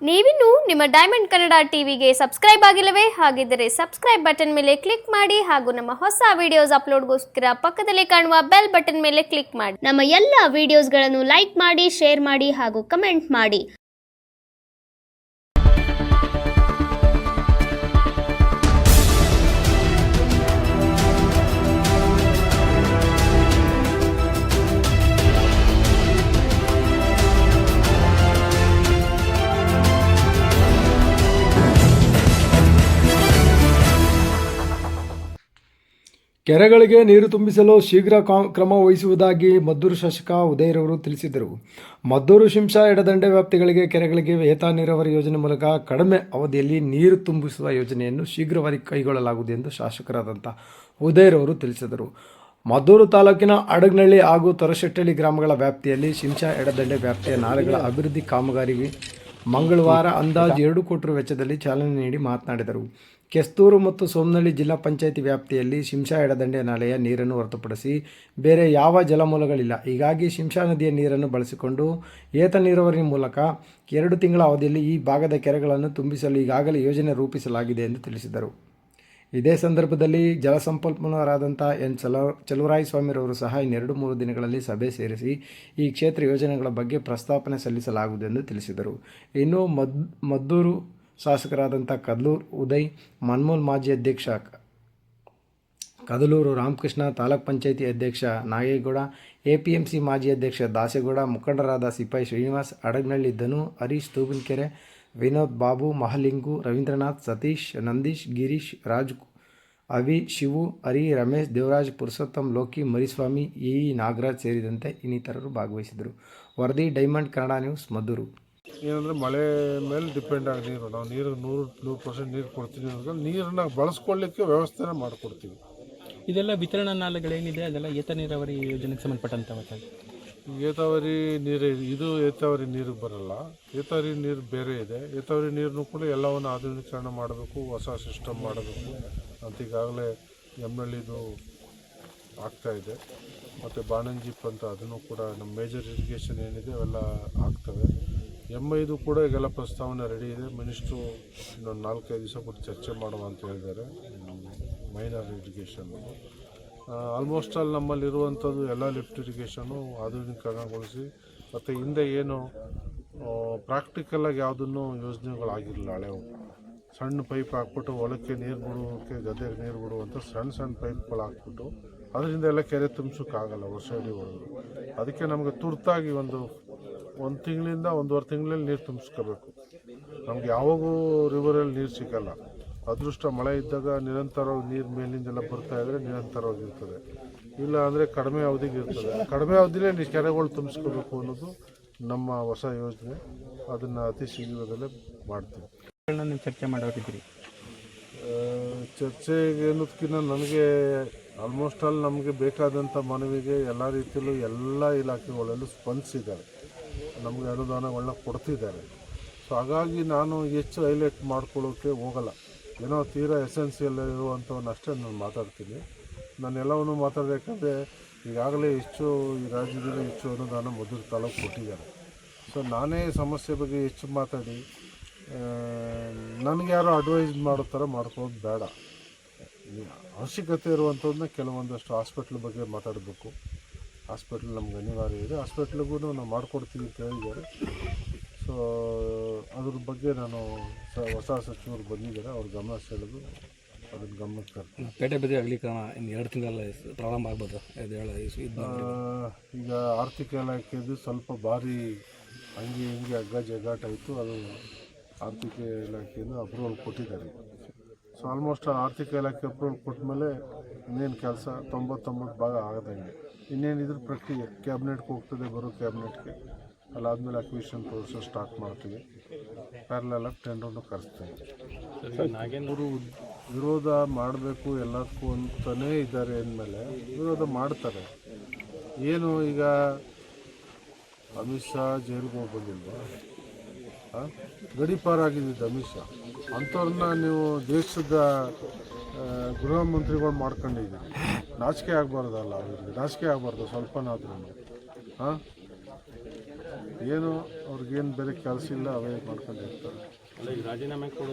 ನೀವಿನ್ನು ನಿಮ್ಮ ಡೈಮಂಡ್ ಕನ್ನಡ ಟಿವಿಗೆ ಸಬ್ಸ್ಕ್ರೈಬ್ ಆಗಿಲ್ಲವೇ? ಹಾಗಿದ್ದರೆ ಸಬ್ಸ್ಕ್ರೈಬ್ ಬಟನ್ ಮೇಲೆ ಕ್ಲಿಕ್ ಮಾಡಿ ಹಾಗೂ ನಮ್ಮ ಹೊಸ ವಿಡಿಯೋಸ್ ಅಪ್ಲೋಡ್ಗೋಸ್ಕರ ಪಕ್ಕದಲ್ಲಿ ಕಾಣುವ ಬೆಲ್ ಬಟನ್ ಮೇಲೆ ಕ್ಲಿಕ್ ಮಾಡಿ. ನಮ್ಮ ಎಲ್ಲ ವಿಡಿಯೋಸ್ಗಳನ್ನು ಲೈಕ್ ಮಾಡಿ, ಶೇರ್ ಮಾಡಿ ಹಾಗೂ ಕಮೆಂಟ್ ಮಾಡಿ. ಕೆರೆಗಳಿಗೆ ನೀರು ತುಂಬಿಸಲು ಶೀಘ್ರ ಕ್ರಮ ವಹಿಸುವುದಾಗಿ ಮದ್ದೂರು ಶಾಸಕ ಉದಯರವರು ತಿಳಿಸಿದರು. ಮದ್ದೂರು ಶಿಂಷಾ ಎಡದಂಡೆ ವ್ಯಾಪ್ತಿಗಳಿಗೆ ಕೆರೆಗಳಿಗೆ ಏತ ನೀರಾವರಿ ಯೋಜನೆ ಮೂಲಕ ಕಡಿಮೆ ಅವಧಿಯಲ್ಲಿ ನೀರು ತುಂಬಿಸುವ ಯೋಜನೆಯನ್ನು ಶೀಘ್ರವಾಗಿ ಕೈಗೊಳ್ಳಲಾಗುವುದು ಎಂದು ಶಾಸಕರಾದಂಥ ಉದಯರವರು ತಿಳಿಸಿದರು. ಮದ್ದೂರು ತಾಲೂಕಿನ ಅಡಗನಹಳ್ಳಿ ಹಾಗೂ ತೊರಶೆಟ್ಟಳ್ಳಿ ಗ್ರಾಮಗಳ ವ್ಯಾಪ್ತಿಯಲ್ಲಿ ಶಿಂಷಾ ಎಡದಂಡೆ ವ್ಯಾಪ್ತಿಯ ನಾಲೆಗಳ ಅಭಿವೃದ್ಧಿ ಕಾಮಗಾರಿಗೆ ಮಂಗಳವಾರ ಅಂದಾಜು 2 ಕೋಟಿ ರು ವೆಚ್ಚದಲ್ಲಿ ಚಾಲನೆ ನೀಡಿ ಮಾತನಾಡಿದರು. ಕೆಸ್ತೂರು ಮತ್ತು ಸೋಮನಹಳ್ಳಿ ಜಿಲ್ಲಾ ಪಂಚಾಯಿತಿ ವ್ಯಾಪ್ತಿಯಲ್ಲಿ ಶಿಂಷಾ ಎಡದಂಡೆ ನಾಲೆಯ ನೀರನ್ನು ಹೊರತುಪಡಿಸಿ ಬೇರೆ ಯಾವ ಜಲಮೂಲಗಳಿಲ್ಲ. ಹೀಗಾಗಿ ಶಿಂಷಾ ನದಿಯ ನೀರನ್ನು ಬಳಸಿಕೊಂಡು ಏತ ನೀರಾವರಿ ಮೂಲಕ 2 ತಿಂಗಳ ಅವಧಿಯಲ್ಲಿ ಈ ಭಾಗದ ಕೆರೆಗಳನ್ನು ತುಂಬಿಸಲು ಈಗಾಗಲೇ ಯೋಜನೆ ರೂಪಿಸಲಾಗಿದೆ ಎಂದು ತಿಳಿಸಿದರು. ಇದೇ ಸಂದರ್ಭದಲ್ಲಿ ಜಲಸಂಪನ್ಮೂಲರಾದಂಥ ಎನ್ ಚಲುವರಾಯಸ್ವಾಮಿರವರು ಸಹ ಇನ್ನೆರಡು 3 ದಿನಗಳಲ್ಲಿ ಸಭೆ ಸೇರಿಸಿ ಈ ಕ್ಷೇತ್ರ ಯೋಜನೆಗಳ ಬಗ್ಗೆ ಪ್ರಸ್ತಾಪನೆ ಸಲ್ಲಿಸಲಾಗುವುದು ಎಂದು ತಿಳಿಸಿದರು. ಇನ್ನು ಮದ್ದೂರು ಶಾಸಕರಾದಂಥ ಕದಲೂರು ಉದಯ್, ಮನ್ಮೂಲ್ ಮಾಜಿ ಅಧ್ಯಕ್ಷ ಕದಲೂರು ರಾಮಕೃಷ್ಣ, ತಾಲೂಕ್ ಪಂಚಾಯಿತಿ ಅಧ್ಯಕ್ಷ ನಾಗೇಗೌಡ, APMC ಮಾಜಿ ಅಧ್ಯಕ್ಷ ದಾಸೇಗೌಡ, ಮುಖಂಡರಾದ ಸಿಪಾಯಿ ಶ್ರೀನಿವಾಸ್, ಅಡಗನಹಳ್ಳಿ ಧನು, ಹರೀಶ್ ತೂಬಿನಕೆರೆ, ವಿನೋದ್, ಬಾಬು, ಮಹಲಿಂಗು, ರವೀಂದ್ರನಾಥ್, ಸತೀಶ್, ನಂದೀಶ್, ಗಿರೀಶ್, ರಾಜು, ಅವಿ, ಶಿವು, ಹರಿ, ರಮೇಶ್, ದೇವರಾಜ್, ಪುರುಷೋತ್ತಮ್, ಲೋಕಿ, ಮರಿಸ್ವಾಮಿ, ನಾಗರಾಜ್ ಸೇರಿದಂತೆ ಇನ್ನಿತರರು ಭಾಗವಹಿಸಿದರು. ವರದಿ ಡೈಮಂಡ್ ಕನ್ನಡ ನ್ಯೂಸ್, ಮದ್ದೂರು. ಏನಂದರೆ ಮಳೆ ಮೇಲೆ ಡಿಪೆಂಡ್ ಆಗಿ ನೀರು ನಾವು ನೀರು 100% ನೀರು ಕೊಡ್ತೀವಿ ಅಂದ್ರೆ ನೀರನ್ನು ಬಳಸ್ಕೊಳ್ಳಿಕ್ಕೆ ವ್ಯವಸ್ಥೆನ ಮಾಡಿಕೊಡ್ತೀವಿ. ಇದೆಲ್ಲ ವಿತರಣಾ ನಾಲೆಗಳೇನಿದೆ ಅದೆಲ್ಲ ಏತ ನೀರಾವರಿ ಯೋಜನೆಗೆ ಸಂಬಂಧಪಟ್ಟಂಥವು. ಏತಾವರಿ ನೀರು ಇದು ಏತಾವರಿ ನೀರಿಗೆ ಬರಲ್ಲ. ಏತಾವರಿ ನೀರು ಬೇರೆ ಇದೆ. ಏತಾವರಿ ನೀರನ್ನು ಕೂಡ ಎಲ್ಲವನ್ನು ಆಧುನೀಕರಣ ಮಾಡಬೇಕು, ಹೊಸ ಸಿಸ್ಟಮ್ ಮಾಡಬೇಕು ಅಂತ ಈಗಾಗಲೇ ಎಮ್ನಳ್ಳಿದು ಆಗ್ತಾಯಿದೆ. ಮತ್ತು ಬಾಣಂಜಿಪ್ ಅಂತ ಅದನ್ನು ಕೂಡ ನಮ್ಮ ಮೇಜರ್ ಇರಿಗೇಷನ್ ಏನಿದೆ ಅವೆಲ್ಲ ಆಗ್ತವೆ. M5 ಕೂಡ ಈಗೆಲ್ಲ ಪ್ರಸ್ತಾವನೆ ರೆಡಿ ಇದೆ. ಮಿನಿಸ್ಟ್ರು ಇನ್ನೊಂದು 4-5 ದಿವಸ ಕೂಡ ಚರ್ಚೆ ಮಾಡುವ ಅಂತ ಹೇಳಿದ್ದಾರೆ. ಮೈನರ್ ಇರಿಗೇಷನ್ ಆಲ್ಮೋಸ್ಟ್ ಆಲ್ ನಮ್ಮಲ್ಲಿರುವಂಥದ್ದು ಎಲ್ಲ ಲಿಫ್ಟ್ ಇರಿಗೇಷನು ಆಧುನೀಕರಣಗೊಳಿಸಿ ಮತ್ತು ಹಿಂದೆ ಏನು ಪ್ರಾಕ್ಟಿಕಲಾಗಿ ಯಾವುದನ್ನು ಯೋಜನೆಗಳಾಗಿರಲಿಲ್ಲ. ಹಳೆವು ಸಣ್ಣ ಪೈಪ್ ಹಾಕ್ಬಿಟ್ಟು ಹೊಲಕ್ಕೆ ನೀರು ಬಿಡೋಕ್ಕೆ, ಗದ್ದೆಗೆ ನೀರು ಬಿಡುವಂಥ ಸಣ್ಣ ಪೈಪ್ಗಳು ಹಾಕ್ಬಿಟ್ಟು ಅದರಿಂದ ಎಲ್ಲ ಕೆರೆ ತುಂಬಿಸೋಕ್ಕಾಗಲ್ಲ ವರ್ಷ ಇಡೀ ಹೊಡೆದ್ರು. ಅದಕ್ಕೆ ನಮಗೆ ತುರ್ತಾಗಿ ಒಂದು ತಿಂಗಳಿಂದ 1.5 ತಿಂಗಳಲ್ಲಿ ನೀರು ತುಂಬಿಸ್ಕೋಬೇಕು. ನಮ್ಗೆ ಯಾವಾಗೂ ರಿವರಲ್ಲಿ ನೀರು ಸಿಗಲ್ಲ. ಅದೃಷ್ಟ ಮಳೆ ಇದ್ದಾಗ ನಿರಂತರವಾಗಿ ನೀರು ಮೇಲಿಂದೆಲ್ಲ ಬರ್ತಾಯಿದ್ರೆ ನಿರಂತರವಾಗಿರ್ತದೆ. ಇಲ್ಲ ಅಂದರೆ ಕಡಿಮೆ ಅವಧಿಗೆ ಇರ್ತದೆ. ಕಡಿಮೆ ಅವಧಿಲೇ ಕೆರೆಗಳು ತುಂಬಿಸ್ಕೋಬೇಕು ಅನ್ನೋದು ನಮ್ಮ ಹೊಸ ಯೋಜನೆ. ಅದನ್ನು ಅತಿ ಶೀಘ್ರದಲ್ಲೇ ಮಾಡ್ತೀವಿ. ನೀವು ಚರ್ಚೆ ಮಾಡೋರಿದ್ದೀರಿ? ಚರ್ಚೆಗೆ ಅನ್ನೋದಕ್ಕಿಂತ ನನಗೆ ಆಲ್ಮೋಸ್ಟ್ ಆಲ್ ನಮಗೆ ಬೇಕಾದಂಥ ಮನವಿಗೆ ಎಲ್ಲ ರೀತಿಯಲ್ಲೂ ಎಲ್ಲ ಇಲಾಖೆಗಳಲ್ಲೂ ಸ್ಪಂದಿಸಿದ್ದಾರೆ. ನಮಗೆ ಅನುದಾನಗಳನ್ನ ಕೊಡ್ತಿದ್ದಾರೆ. ಸೊ ಹಾಗಾಗಿ ನಾನು ಹೆಚ್ಚು ಹೈಲೈಟ್ ಮಾಡ್ಕೊಳ್ಳೋಕ್ಕೆ ಹೋಗಲ್ಲ. ಏನೋ ತೀರಾ ಎಸೆನ್ಸಿಯಲ್ ಇರುವಂಥವನ್ನಷ್ಟೇ ನಾನು ಮಾತಾಡ್ತೀನಿ. ನಾನು ಎಲ್ಲವನ್ನೂ ಮಾತಾಡಬೇಕಂದ್ರೆ ಈಗಾಗಲೇ ಈ ರಾಜ್ಯದಲ್ಲಿ ಹೆಚ್ಚು ಅನುದಾನ ಮದ್ದೂರು ತಾಲೂಕು ಕೊಟ್ಟಿದ್ದಾರೆ. ಸೊ ನಾನೇ ಸಮಸ್ಯೆ ಬಗ್ಗೆ ಹೆಚ್ಚು ಮಾತಾಡಿ ನನಗೆ ಯಾರೋ ಅಡ್ವೈಸ್ ಮಾಡೋ ಥರ ಮಾಡ್ಕೊಳ್ಳೋದು ಬೇಡ. ಅವಶ್ಯಕತೆ ಇರುವಂಥದ್ದನ್ನ ಕೆಲವೊಂದಷ್ಟು ಹಾಸ್ಪಿಟ್ಲ್ ಬಗ್ಗೆ ಮಾತಾಡಬೇಕು. ಹಾಸ್ಪಿಟ್ಲ್ ನಮ್ಗೆ ಅನಿವಾರ್ಯ ಇದೆ. ಹಾಸ್ಪಿಟ್ಲಿಗೂ ನಾವು ಮಾಡಿಕೊಡ್ತೀವಿ ಅಂತ ಹೇಳಿದ್ದಾರೆ. ಸೊ ಅದ್ರ ಬಗ್ಗೆ ನಾನು ಹೊಸ ಸಚಿವರು ಬಂದಿದ್ದಾರೆ, ಅವ್ರ ಗಮನ ಸೆಳೆದು ಅದನ್ನು ಗಮನಕ್ಕೆ ತರ್ತೀನಿ. ಪೇಟೆ ಬದಿ ಅಗಲೀಕರಣ ಇನ್ನು 2 ತಿಂಗಳಲ್ಲಿ ಪ್ರಾರಂಭ ಆಗ್ಬೋದು. ಈಗ ಆರ್ಥಿಕ ಇಲಾಖೆದು ಸ್ವಲ್ಪ ಭಾರಿ ಹಂಗೆ ಹಿಂಗೆ ಜಗ್ಗಾಟಾಯಿತು. ಅದು ಆರ್ಥಿಕ ಇಲಾಖೆಯಿಂದ ಅಪ್ರೂವಲ್ ಕೊಟ್ಟಿದ್ದಾರೆ. ಸೊ ಆಲ್ಮೋಸ್ಟ್ ಆರ್ಥಿಕ ಇಲಾಖೆ ಅಪ್ರೂವಲ್ ಕೊಟ್ಟ ಮೇಲೆ ಇನ್ನೇನು ಕೆಲಸ 99% ಆಗದಂಗೆ ಇನ್ನೇನಿದ್ರು ಪ್ರಕ್ರಿಯೆ ಕ್ಯಾಬಿನೆಟ್ಗೆ ಹೋಗ್ತದೆ. ಬರೋ ಕ್ಯಾಬಿನೆಟ್ಗೆ ಅಲ್ಲಾದಮೇಲೆ ಅಕ್ವಿಷನ್ ಪ್ರೋಸೆಸ್ ಸ್ಟಾರ್ಟ್ ಮಾಡ್ತೀವಿ. ಪ್ಯಾರಲಾಗಿ ಟೆಂಡರ್ನು ಕರೆಸ್ತೀವಿ. ಅವರು ವಿರೋಧ ಮಾಡಬೇಕು ಎಲ್ಲದಕ್ಕೂ ಅಂತಲೇ ಇದ್ದಾರೆ ಅಂದಮೇಲೆ ವಿರೋಧ ಮಾಡ್ತಾರೆ. ಏನು ಈಗ ಅಮಿತ್ ಶಾ ಜೈಲಿಗೆ ಹೋಗಿ ಬಂದಿಲ್ವಾ? ಗಡೀಪಾರಾಗಿದ್ದು ಅಮಿತ್ ಶಾ ಅಂಥವ್ರನ್ನ ನೀವು ದೇಶದ ಗೃಹ ಮಂತ್ರಿಗಳು ಮಾಡ್ಕೊಂಡಿದ್ದೀರಿ. ನಾಚಿಕೆ ಆಗಬಾರ್ದಲ್ಲ ಅವ್ರಿಗೆ? ನಾಚಿಕೆ ಆಗಬಾರ್ದು ಸ್ವಲ್ಪನಾದ್ರೂ? ಏನು ಅವ್ರಿಗೇನು ಬೇರೆ ಕೆಲಸ ಇಲ್ಲ ಅವೇ ಮಾಡ್ಕೊಂಡಿರ್ತಾರೆ.